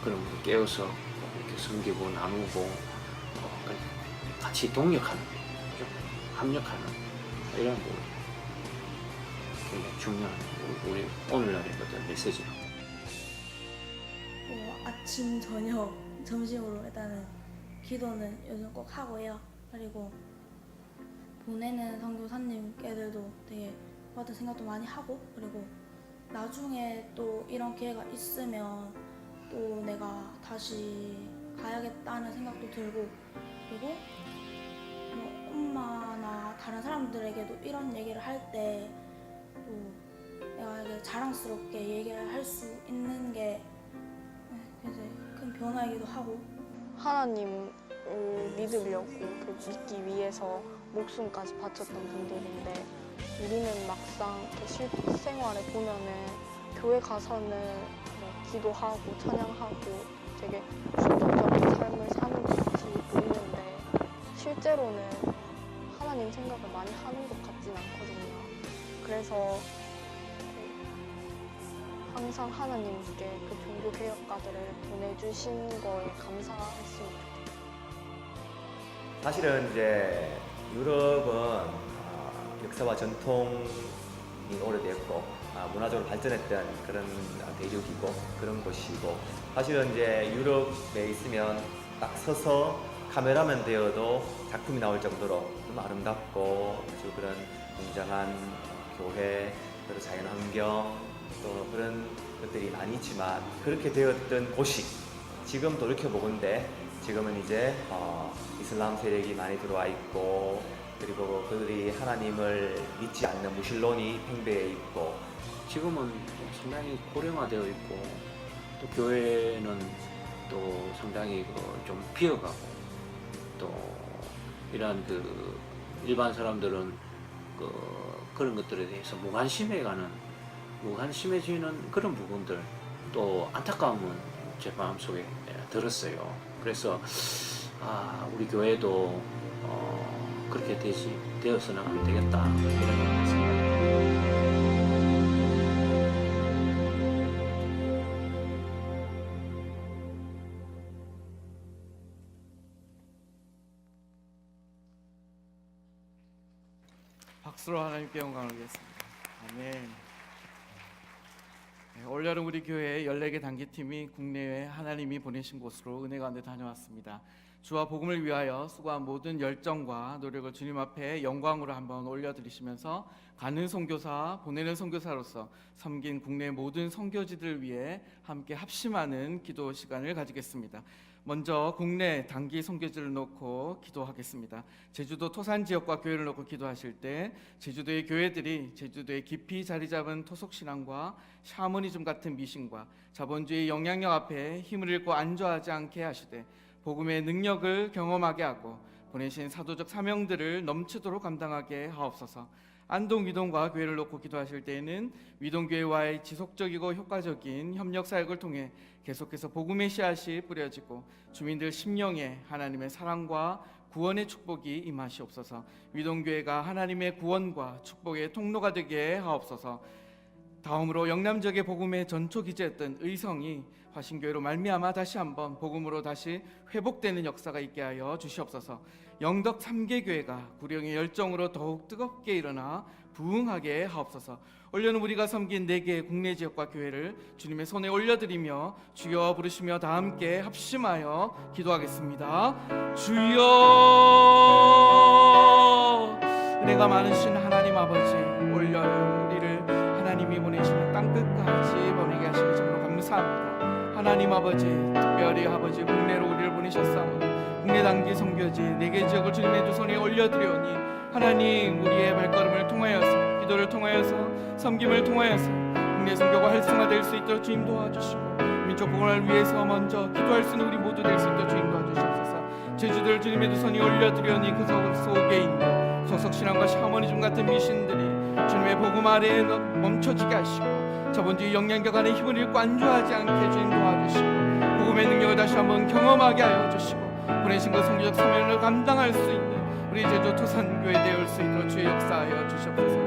그런 걸 깨워서 이렇게 섬기고 나누고 같이 동력하는, 합력하는 이런 거 굉장히 중요한 우리 오늘날의 어떤 메시지로. 아침, 저녁, 점심으로 일단은 기도는 요즘 꼭 하고요. 그리고 보내는 선교사님께들도 되게 받은 생각도 많이 하고, 그리고 나중에 또 이런 기회가 있으면 또 내가 다시 가야겠다는 생각도 들고, 그리고 뭐 엄마나 다른 사람들에게도 이런 얘기를 할 때 또 내가 이게 자랑스럽게 얘기를 할 수 있는 게 굉장히 큰 변화이기도 하고, 하나님을 믿으려고 믿기 위해서 목숨까지 바쳤던 분들인데, 우리는 막상 이렇게 실생활에 보면은 교회 가서는 기도하고 찬양하고 되게 순종적인 삶을 사는 것 같이 보이는데, 실제로는 하나님 생각을 많이 하는 것 같진 않거든요. 그래서 항상 하나님께 그 종교 개혁가들을 보내주신 거에 감사했으면 좋겠어요. 사실은 이제 유럽은 역사와 전통이 오래됐고 문화적으로 발전했던 그런 대륙이고 그런 곳이고, 사실은 이제 유럽에 있으면 딱 서서 카메라맨 되어도 작품이 나올 정도로 좀 아름답고 아주 그런 굉장한 교회, 그리고 자연환경 또 그런 것들이 많이 있지만, 그렇게 되었던 곳이 지금 돌이켜보건대 지금은 이제 이슬람 세력이 많이 들어와 있고, 그리고 그들이 하나님을 믿지 않는 무신론이 팽배해 있고, 지금은 상당히 고령화되어 있고, 또 교회는 또 상당히 좀 비어가고, 또 이러한 일반 사람들은 그런 것들에 대해서 무관심해지는 그런 부분들, 또 안타까움은 제 마음속에 들었어요. 그래서 우리 교회도 그렇게 되어서는 안 되겠다 이런 생각입니다. 박수로 하나님께 영광을 드리겠습니다. 아멘. 올여름 우리 교회 14개 단기팀이 국내외 하나님이 보내신 곳으로 은혜 가운데 다녀왔습니다. 주와 복음을 위하여 수고한 모든 열정과 노력을 주님 앞에 영광으로 한번 올려드리시면서, 가는 선교사, 보내는 선교사로서 섬긴 국내 모든 선교지들을 위해 함께 합심하는 기도 시간을 가지겠습니다. 먼저 국내 단기 선교지를 놓고 기도하겠습니다. 제주도 토산 지역과 교회를 놓고 기도하실 때, 제주도의 교회들이 제주도에 깊이 자리 잡은 토속신앙과 샤머니즘 같은 미신과 자본주의 영향력 앞에 힘을 잃고 안주하지 않게 하시되, 복음의 능력을 경험하게 하고 보내신 사도적 사명들을 넘치도록 감당하게 하옵소서. 안동 위동과 교회를 놓고 기도하실 때에는 위동교회와의 지속적이고 효과적인 협력 사역을 통해 계속해서 복음의 씨앗이 뿌려지고 주민들 심령에 하나님의 사랑과 구원의 축복이 임하시옵소서. 위동교회가 하나님의 구원과 축복의 통로가 되게 하옵소서. 다음으로 영남 지역의 복음의 전초 기제였던 의성이 화신교회로 말미암아 다시 한번 복음으로 다시 회복되는 역사가 있게 하여 주시옵소서. 영덕 3개 교회가 구령의 열정으로 더욱 뜨겁게 일어나 부흥하게 하옵소서. 올여는 우리가 섬긴 4개의 국내 지역과 교회를 주님의 손에 올려드리며 주여 부르시며 다 함께 합심하여 기도하겠습니다. 주여, 은혜가 많으신 하나님 아버지, 올여름 우리를 하나님이 보내시는 땅끝까지 보내게 하시니 정말 감사합니다. 하나님 아버지, 특별히 아버지 국내로 우리를 보내셨사오니 국내 단기 선교지 4개 지역을 주님의 두 손에 올려드리오니, 하나님 우리의 발걸음을 통하여서, 기도를 통하여서, 섬김을 통하여서 국내 선교가 활성화될 수 있도록 주님 도와주시고, 민족 복음을 위해서 먼저 기도할 수 있는 우리 모두 될 수 있도록 주님 도와주시옵소서. 제주도를 주님의 두 손이 올려드리오니 그 속에 있는 소속신앙과 샤머니즘 같은 미신들이 주님의 복음 아래에 멈춰지게 하시고 자본주의 영향력 안에 힘을 잃고 안주하지 않게 주님 도와주시고 복음의 능력을 다시 한번 경험하게 하여 주시고 보내신 그 선교적 사명을 감당할 수 있는 우리 제주 토산교회 되올 수 있도록 주의 역사하여 주시옵소서.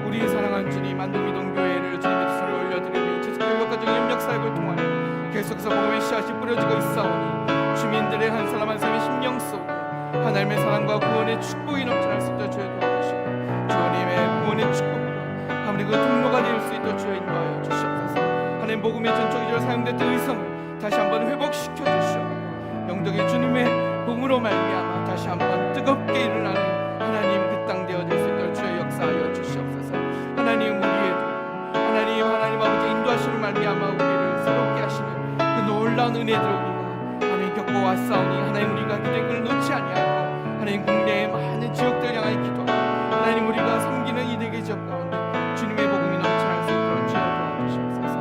우리 사랑하는 주님, 안동미동교회를 주님의 뜻을 올려드리니 지속교회 가정 협력사역을 통하여 계속해서 복음의 씨앗이 뿌려지고 있사오니 주민들의 한 사람 한 사람의 심령 속에 하나님의 사랑과 구원의 축복이 넘쳐날 수 있도록 주여 도와주시고 주님의 구원의 축복과 하나님 그 통로가 될 수 있도록 주여 인도하여 주시옵소서. 하나님 복음의 전초기절 사용됐던 의성을 다시 한번 회복시켜 주시옵소서. 영적인 주님의 복음으로 말미암아 다시 한번 뜨겁게 일어나는 하나님 그 땅 되어질 수 있도록 주의 역사하여 주시옵소서. 하나님 우리에도 하나님 아버지 인도하시는 말미암아 우리를 새롭게 하시는 그 놀라운 은혜들을 우리가 하나님 겪고 왔사오니 하나님 우리가 기도의 끈을 놓지 아니하고 하나님 국내의 많은 지역들 향하여 기도하고 하나님 우리가 섬기는 이 네개 지역 가운데 주님의 복음이 넘쳐날 수 있도록 주여 도와주시옵소서.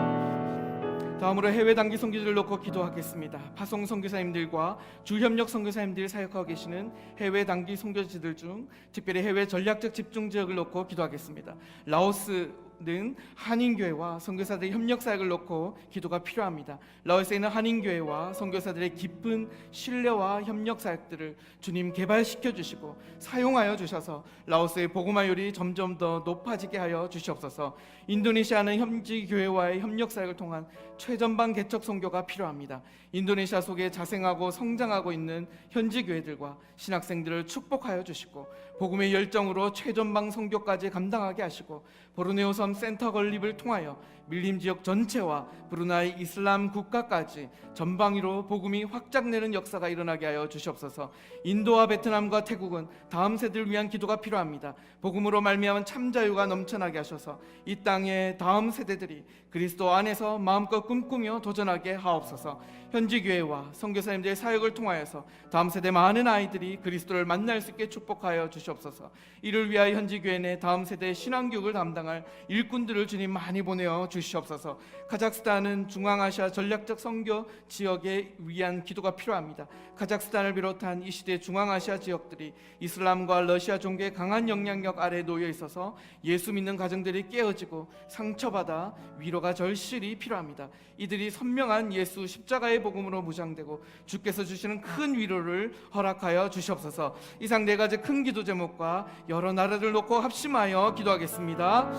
다음으로 해외 단기 선교지를 놓고 기도하겠습니다. 파송 선교사님들과 주협력 선교사님들이 사역하고 계시는 해외 단기 선교지들 중 특별히 해외 전략적 집중 지역을 놓고 기도하겠습니다. 라오스는 한인교회와 선교사들의 협력 사역을 놓고 기도가 필요합니다. 라오스에 있는 한인교회와 선교사들의 깊은 신뢰와 협력 사역들을 주님 개발시켜 주시고 사용하여 주셔서 라오스의 복음화율이 점점 더 높아지게 하여 주시옵소서. 인도네시아는 현지 교회와의 협력 사역을 통한 최전방 개척 선교가 필요합니다. 인도네시아 속에 자생하고 성장하고 있는 현지 교회들과 신학생들을 축복하여 주시고 복음의 열정으로 최전방 선교까지 감당하게 하시고 보르네오 섬 센터 건립을 통하여 밀림 지역 전체와 브루나이 이슬람 국가까지 전방위로 복음이 확장되는 역사가 일어나게 하여 주시옵소서. 인도와 베트남과 태국은 다음 세대를 위한 기도가 필요합니다. 복음으로 말미암은 참 자유가 넘쳐나게 하셔서 이 땅의 다음 세대들이 그리스도 안에서 마음껏 꿈꾸며 도전하게 하옵소서. 현지 교회와 선교사님들의 사역을 통하여서 다음 세대 많은 아이들이 그리스도를 만날 수 있게 축복하여 주시옵소서. 이를 위하여 현지 교회 내 다음 세대의 신앙교육을 담당할 일꾼들을 주님 많이 보내어 주시옵소서. 카자흐스탄은 중앙아시아 전략적 선교 지역에 위한 기도가 필요합니다. 카자흐스탄을 비롯한 이 시대 중앙아시아 지역들이 이슬람과 러시아 종교의 강한 영향력 아래 놓여 있어서 예수 믿는 가정들이 깨어지고 상처받아 위로가 절실히 필요합니다. 이들이 선명한 예수 십자가의 복음으로 무장되고 주께서 주시는 큰 위로를 허락하여 주시옵소서. 이상 네 가지 큰 기도 제목과 여러 나라를 놓고 합심하여 기도하겠습니다.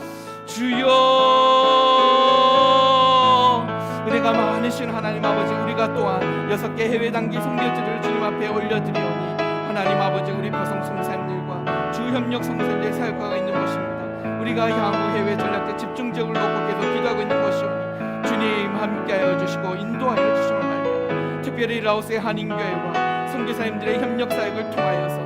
주여, 은혜가 많으신 하나님 아버지, 우리가 또한 6개 해외 단기 선교지를 주님 앞에 올려드리오니 하나님 아버지, 우리 파송 선교사님들과 주협력 선교사님들의 사역과가 있는 것입니다. 우리가 향후 해외 전략적 집중 지역을 놓고 계속 기도하고 있는 것이오니 주님 함께하여 주시고 인도하여 주시는 말이야. 특별히 라오스의 한인교회와 선교사님들의 협력 사역을 통하여서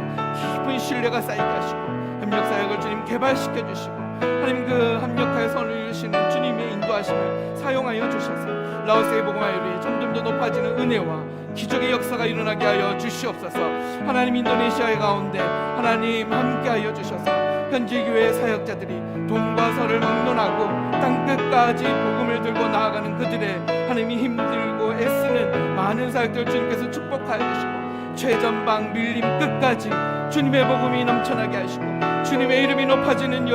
깊은 신뢰가 쌓이게 하시고 협력 사역을 주님 개발시켜 주시고 하나님 그 협력하여 선을 이루시는 주님의 인도하심을 사용하여 주셔서 라오스의 복음화율이 점점 더 높아지는 은혜와 기적의 역사가 일어나게 하여 주시옵소서. 하나님 인도네시아의 가운데 하나님 함께하여 주셔서 현지 교회 사역자들이 돈과 서를 막론하고 땅끝까지 복음을 들고 나아가는 그들의 하나님이 힘들고 애쓰는 많은 사역들 주님께서 축복하여 주시고 최전방 밀림 끝까지 주님의 복음이 넘쳐나게 하시고 주님의 이름이 높아지는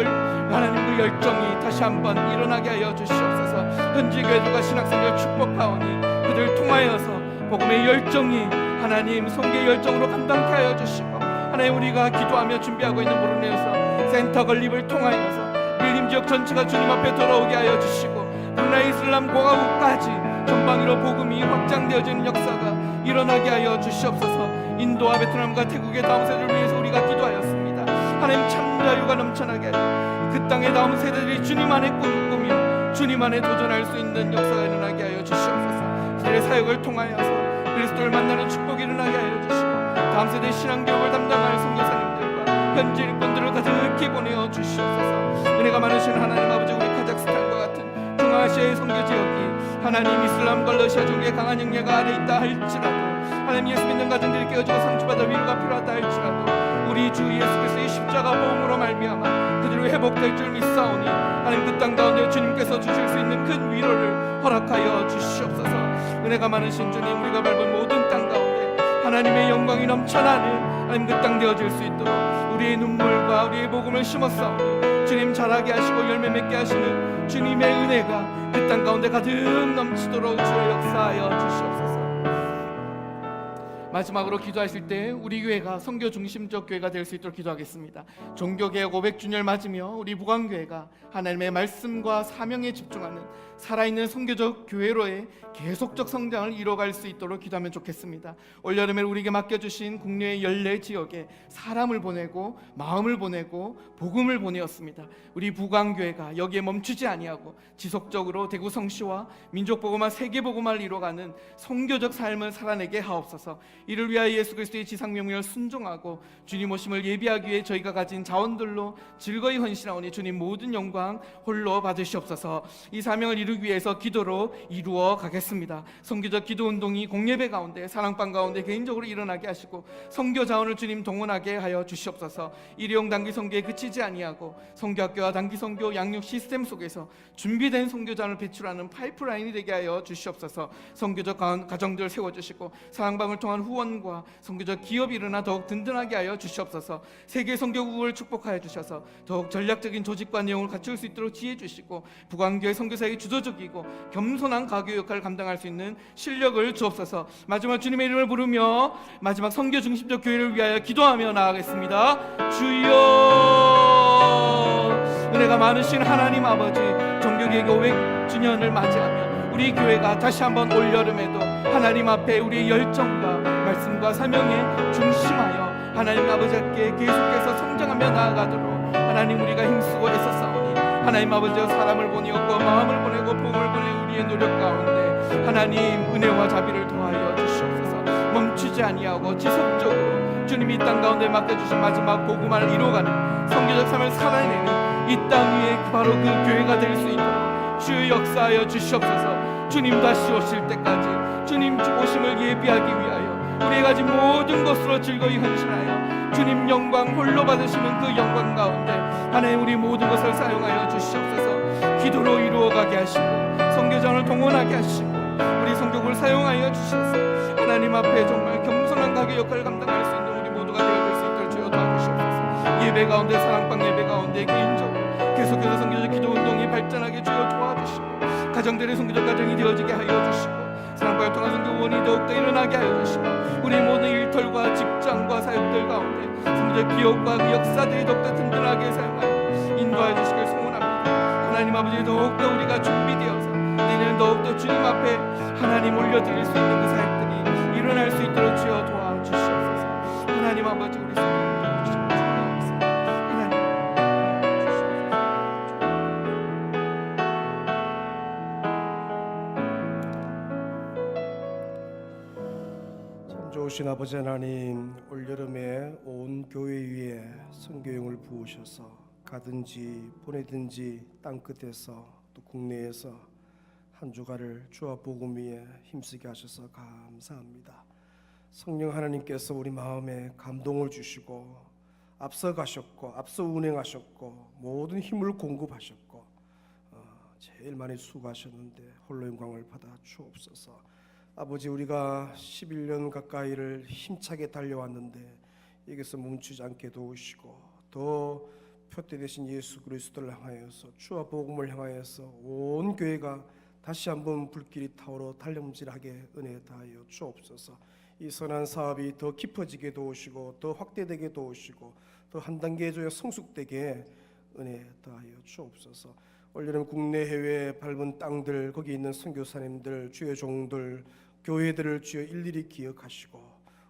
하나님 그 열정이 다시 한번 일어나게 하여 주시옵소서. 현지 교회들과 신학생들 축복하오니 그들 통하여서 복음의 열정이 하나님 성계의 열정으로 감당케 하여 주시고 하나님 우리가 기도하며 준비하고 있는 모르네오서 센터 건립을 통하여서 밀림 지역 전체가 주님 앞에 돌아오게 하여 주시고 브루나이 이슬람 공화국까지 전방위로 복음이 확장되어지는 역사가 일어나게 하여 주시옵소서. 인도와 베트남과 태국의 다음 세대를 위해서 우리가 기도하였습니다. 하나님 참 자유가 넘쳐나게 하여 그 땅의 다음 세대들이 주님 안에 꿈을 꾸며 주님 안에 도전할 수 있는 역사가 일어나게 하여 주시옵소서. 그들의 사역을 통하여서 그리스도를 만나는 축복이 일어나게 하여 주시고 다음 세대 신앙교육을 담당할 선교사님들과 현지 일꾼들을 가득히 보내어 주시옵소서. 은혜가 많으신 하나님 아버지, 우리 카자흐스탄과 같은 중앙아시아의 선교지역이 하나님 이슬람과 러시아 종교의 강한 영향 아래 있다 할지라도 하나님 예수 믿는 가정들이 깨어지고 상처받아 위로가 필요하다 할지라도 우리 주 예수 그리스도의 십자가 보험으로 말미암아 그들이 회복될 줄 믿사오니 하나님 그 땅 가운데 주님께서 주실 수 있는 큰 위로를 허락하여 주시옵소서. 은혜가 많으신 주님, 우리가 밟은 모든 땅 가운데 하나님의 영광이 넘쳐나는 하나님 그 땅 되어질 수 있도록 우리의 눈물과 우리의 복음을 심었사오니 주님 자라게 하시고 열매 맺게 하시는 주님의 은혜가 그 땅 가운데 가득 넘치도록 주여 역사하여 주시옵소서. 마지막으로 기도하실 때 우리 교회가 선교 중심적 교회가 될 수 있도록 기도하겠습니다. 종교개혁 500주년을 맞으며 우리 부광교회가 하나님의 말씀과 사명에 집중하는 살아있는 선교적 교회로의 계속적 성장을 이뤄갈 수 있도록 기도하면 좋겠습니다. 올여름에 우리에게 맡겨주신 국내의 14지역에 사람을 보내고 마음을 보내고 복음을 보내었습니다. 우리 부광교회가 여기에 멈추지 아니하고 지속적으로 대구 성시와 민족복음화 세계복음화를 이뤄가는 선교적 삶을 살아내게 하옵소서. 이를 위하여 예수 그리스도의 지상명령을 순종하고 주님 오심을 예비하기 위해 저희가 가진 자원들로 즐거이 헌신하오니 주님 모든 영광 홀로 받으시옵소서. 이 사명을 이루기 위해서 기도로 이루어 가겠습니다. 선교적 기도운동이 공예배 가운데 사랑방 가운데 개인적으로 일어나게 하시고 선교 자원을 주님 동원하게 하여 주시옵소서. 일용 단기 선교에 그치지 아니하고 선교학교와 단기 선교 양육 시스템 속에서 준비된 선교 자원을 배출하는 파이프라인이 되게 하여 주시옵소서. 선교적 가정들 세워주시고 사랑방을 통한 후원과 선교적 기업이 일어나 더욱 든든하게 하여 주시옵소서. 세계 선교국을 축복하여 주셔서 더욱 전략적인 조직과 내용을 갖출 수 있도록 지혜 주시고 부광교회 선교사에게 주도적이고 겸손한 가교 역할을 감당할 수 있는 실력을 주옵소서. 마지막 주님의 이름을 부르며 마지막 선교 중심적 교회를 위하여 기도하며 나아가겠습니다. 주여, 은혜가 많으신 하나님 아버지, 종교개혁 500주년을 맞이하며 우리 교회가 다시 한번 올여름에도 하나님 앞에 우리의 열정과 말씀과 사명에 중심하여 하나님 아버지께 계속해서 성장하며 나아가도록 하나님 우리가 힘쓰고 애써싸우니 하나님 아버지와 사람을 보내었고 마음을 보내고 복음을 보내 우리의 노력 가운데 하나님 은혜와 자비를 더하여 주시옵소서. 멈추지 아니하고 지속적으로 주님이 이 땅 가운데 맡겨주신 마지막 복음화를 이루어가는 선교적 삶을 살아내는 이 땅 위에 바로 그 교회가 될 수 있도록 주의 역사하여 주시옵소서. 주님 다시 오실 때까지 주님 오심을 예비하기 위하여 우리가 가진 모든 것으로 즐거이 헌신하여 주님 영광 홀로 받으시는 그 영광 가운데 하나님 우리 모든 것을 사용하여 주시옵소서. 기도로 이루어가게 하시고 선교전을 동원하게 하시고 우리 선교국을 사용하여 주셔서 하나님 앞에 정말 겸손한 가교 역할을 감당할 수 있는 우리 모두가 되어질 수 있도록 주여 도와주시옵소서. 예배 가운데 사랑방 예배 가운데 개인적으로 계속해서 선교적 기도운동이 발전하게 주여 도와주시고 가정들의 선교적 가정이 되어지게 하여 주시고 사랑방을 통한 선교원이 더욱더 일어나게 하여 주시고 우리 모든 일터과 직장과 사역들 가운데 선교적 기업과 그 역사들이 더욱더 든든하게 사용하여 인도하여 주시길 소원합니다. 하나님 아버지 더욱더 우리가 준비되어서 내년 더욱더 주님 앞에 하나님 올려드릴 수 있는 그 사역들이 일어날 수 있도록 주여 도와주시옵소서. 하나님 아버지 우리 좋으신 아버지 하나님, 올여름에 온 교회 위에 선교용을 부으셔서 가든지 보내든지 땅끝에서 또 국내에서 한 주간을 주와 복음 위에 힘쓰게 하셔서 감사합니다. 성령 하나님께서 우리 마음에 감동을 주시고 앞서 가셨고 앞서 운행하셨고 모든 힘을 공급하셨고 제일 많이 수고하셨는데 홀로 영광을 받아 주옵소서. 아버지, 우리가 11년 가까이를 힘차게 달려왔는데 여기서 멈추지 않게 도우시고 더 표대되신 예수 그리스도를 향하여서 주와 복음을 향하여서 온 교회가 다시 한번 불길이 타오르 달려움질하게 은혜 다하여 주옵소서. 이 선한 사업이 더 깊어지게 도우시고 더 확대되게 도우시고 더 한 단계 조에 성숙되게 은혜 다하여 주옵소서. 올여름 국내 해외 밟은 땅들, 거기 있는 선교사님들, 주의 종들, 교회들을 주여 일일이 기억하시고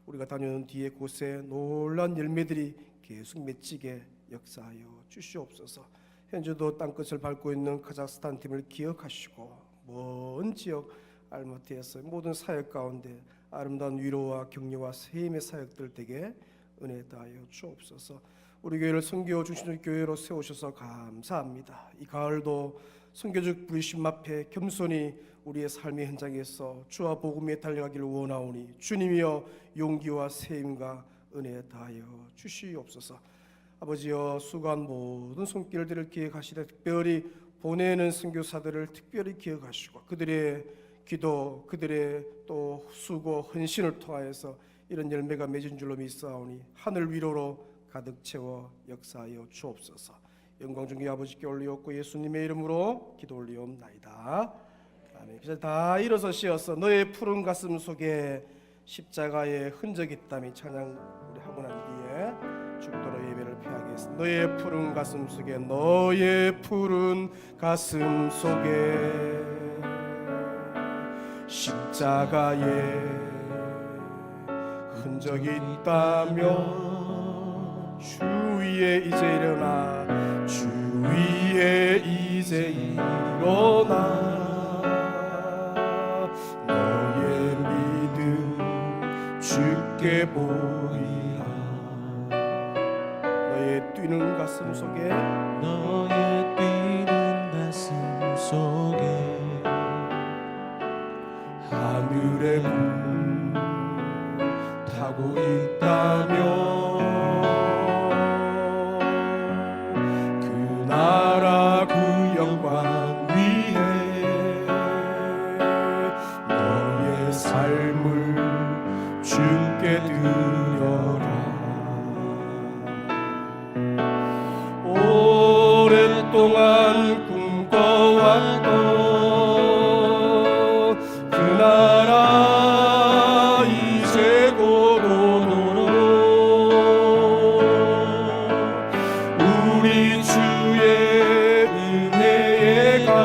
우리가 다녀온 뒤에 곳에 놀라운 열매들이 계속 맺히게 역사하여 주시옵소서. 현재도 땅끝을 밟고 있는 카자흐스탄 팀을 기억하시고 먼 지역 알마티에서 모든 사역 가운데 아름다운 위로와 격려와 세임의 사역들 되게 은혜 다하여 주옵소서. 우리 교회를 선교 중심적 교회로 세우셔서 감사합니다. 이 가을도 선교적 부르심 앞에 겸손히 우리의 삶의 현장에서 주와 복음에 달려가기를 원하오니 주님이여 용기와 세임과 은혜 다하여 주시옵소서. 아버지여, 수고한 모든 손길들을 기억하시되 특별히 보내는 선교사들을 특별히 기억하시고 그들의 기도, 그들의 또 수고, 헌신을 통하여서 이런 열매가 맺은 줄로 믿사오니 하늘 위로로 가득 채워 역사하여 주옵소서. 영광 중에 아버지께 올리옵고 예수님의 이름으로 기도 올리옵나이다. 아멘. 그래서 다 일어서시어서 너의 푸른 가슴 속에 십자가의 흔적이 있다며 찬양 우리 하고 난 뒤에 죽도록 예배를 피하겠습니다. 너의 푸른 가슴 속에, 너의 푸른 가슴 속에 십자가의 흔적이 있다며 주 위에 이제 일어나, 주 위에 이제 일어나. 너의 믿음 주께 보이라. 너의 뛰는 가슴 속에, 너의 뛰는 가슴 속에 하늘의 불 타고 있다며 그 나라 그 영광 위에 너의 삶을 주께 드려라. 오랫동안 꿈꿔왔던 그 나라 이제 곧 오노라. 우리 주의 은혜의 강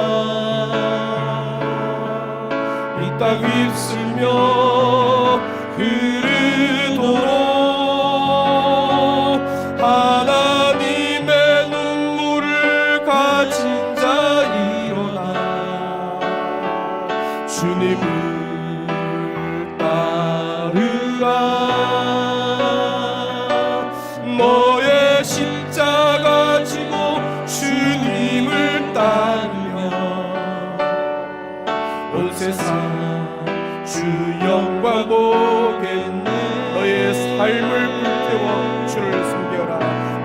이 땅 휩쓸며 흐르도록 하나님의 눈물을 가진 자 일어나 주님을 따르라. 너의 십자가 지고 주님을 따르며 온 세상 주 영광 보겠네. 너의 삶을 불태워 주를 섬겨라.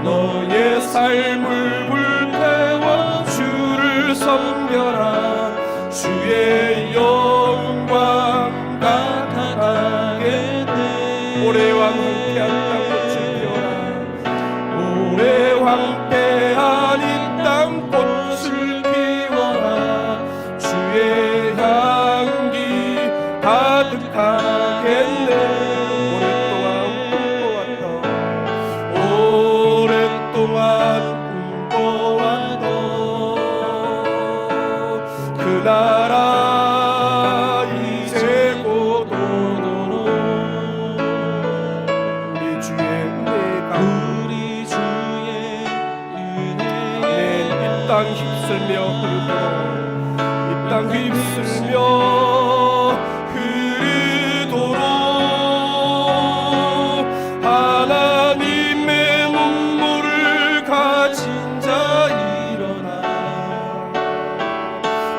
너의 삶을 불태워 주를 섬겨라. 주의 영광 나타나게 돼. 오래 왕 함께한 땅꽃을 피워라. 오래 함께한 이 땅꽃을 피워라. 주의 향기 가득하겠네. 오랫동안 꿈꿔왔던 그 나라 이제 곧 오노라. 우리 주의 은혜가, 우리 주의 은혜가 이 땅 휩쓸며 흐르도록, 이 땅 휩쓸며 흐르도록 하나님의 눈물을 가진 자 일어나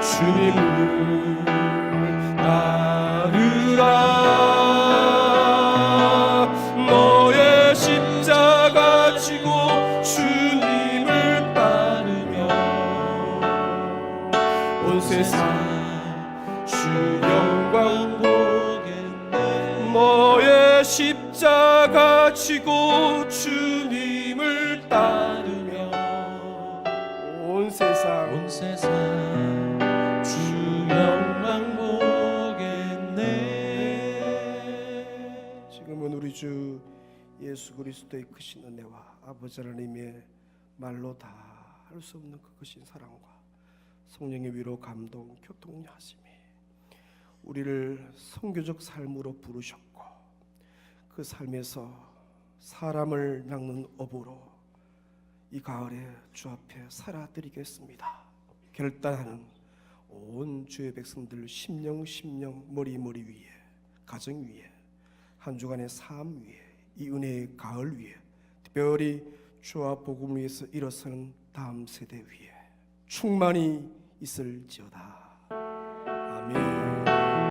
주님을 따르라. 너의 십자가 지고 주님을 따르며 온 세상 주 영광 보겠네. 너의 십자가 지고 주님을 따르며 온 세상 주 영광 보겠네. 지금은 우리 주 예수 그리스도의 크신 은혜와 아버지 하나님의 말로 다 할 수 없는 그 크신 사랑과 성령의 위로 감동 교통하심이 우리를 선교적 삶으로 부르셨고 그 삶에서 사람을 낚는 업으로 이 가을에 주 앞에 살아드리겠습니다. 결단하는 온 주의 백성들 심령 머리 위에, 가정 위에, 한 주간의 삶 위에, 이 은혜의 가을 위에, 특별히 주와 복음을 위해서 일어서는 다음 세대 위에 충만히 있을지어다. 아멘.